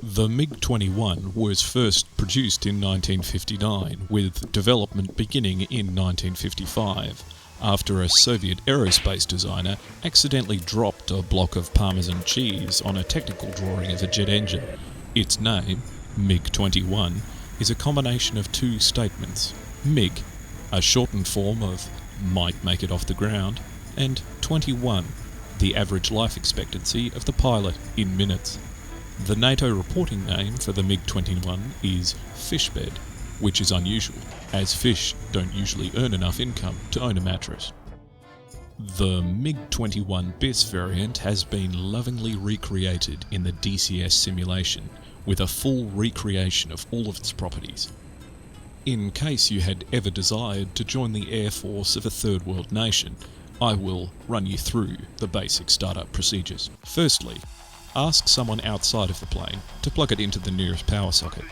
The MiG-21 was first produced in 1959, with development beginning in 1955, after a Soviet aerospace designer accidentally dropped a block of Parmesan cheese on a technical drawing of a jet engine. Its name, MiG-21, is a combination of two statements: MiG, a shortened form of might make it off the ground, and 21, the average life expectancy of the pilot in minutes. The NATO reporting name for the MiG-21 is fishbed, which is unusual, as fish don't usually earn enough income to own a mattress. The MiG-21 bis variant has been lovingly recreated in the DCS simulation, with a full recreation of all of its properties. In case you had ever desired to join the Air Force of a third world nation, I will run you through the basic startup procedures. Firstly, ask someone outside of the plane to plug it into the nearest power socket.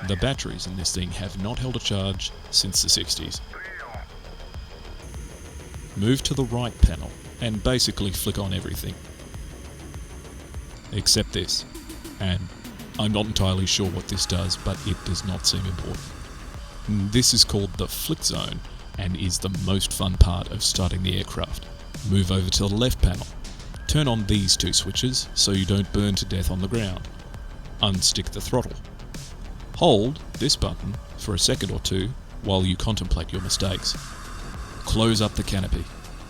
The batteries in this thing have not held a charge since the 60s. Move to the right panel and basically flick on everything. Except this. And I'm not entirely sure what this does, but it does not seem important. This is called the flick zone and is the most fun part of starting the aircraft. Move over to the left panel. Turn on these two switches so you don't burn to death on the ground. Unstick the throttle. Hold this button for a second or two while you contemplate your mistakes. Close up the canopy.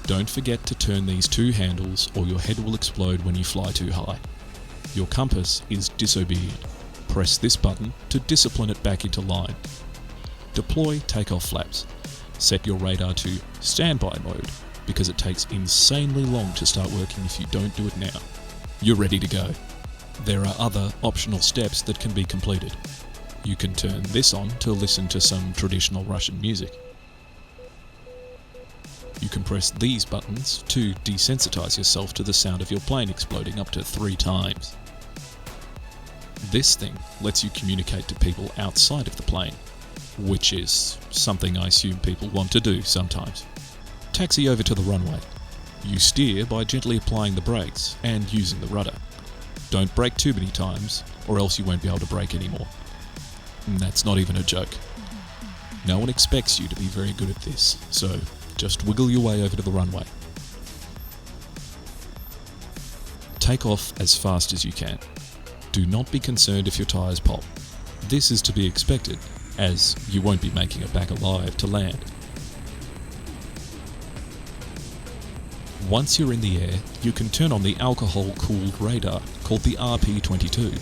Don't forget to turn these two handles or your head will explode when you fly too high. Your compass is disobedient. Press this button to discipline it back into line. Deploy takeoff flaps. Set your radar to standby mode, because it takes insanely long to start working if you don't do it now. You're ready to go. There are other optional steps that can be completed. You can turn this on to listen to some traditional Russian music. You can press these buttons to desensitize yourself to the sound of your plane exploding up to 3 times. This thing lets you communicate to people outside of the plane, which is something I assume people want to do sometimes. Taxi over to the runway. You steer by gently applying the brakes and using the rudder. Don't brake too many times, or else you won't be able to brake anymore. And that's not even a joke. No one expects you to be very good at this, so just wiggle your way over to the runway. Take off as fast as you can. Do not be concerned if your tyres pop. This is to be expected, as you won't be making it back alive to land. Once you're in the air, you can turn on the alcohol-cooled radar called the RP-22.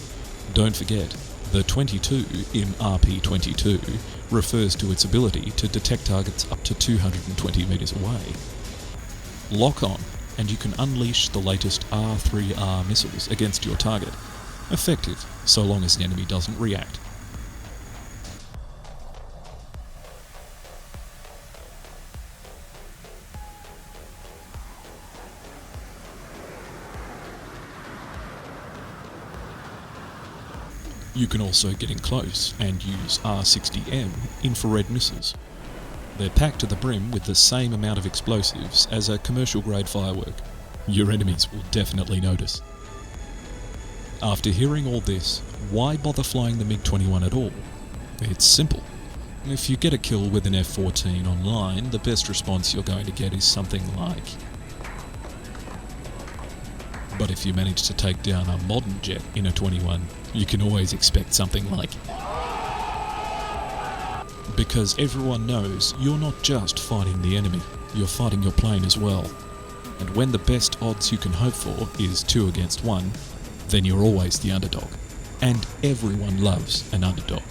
Don't forget, the 22 in RP-22 refers to its ability to detect targets up to 220 meters away. Lock on, and you can unleash the latest R3R missiles against your target. Effective, so long as the enemy doesn't react. You can also get in close and use R60M infrared missiles. They're packed to the brim with the same amount of explosives as a commercial-grade firework. Your enemies will definitely notice. After hearing all this, why bother flying the MiG-21 at all? It's simple. If you get a kill with an F-14 online, the best response you're going to get is something like... But if you manage to take down a modern jet in a 21, you can always expect something like... Because everyone knows you're not just fighting the enemy, you're fighting your plane as well. And when the best odds you can hope for is 2 against 1, then you're always the underdog. And everyone loves an underdog.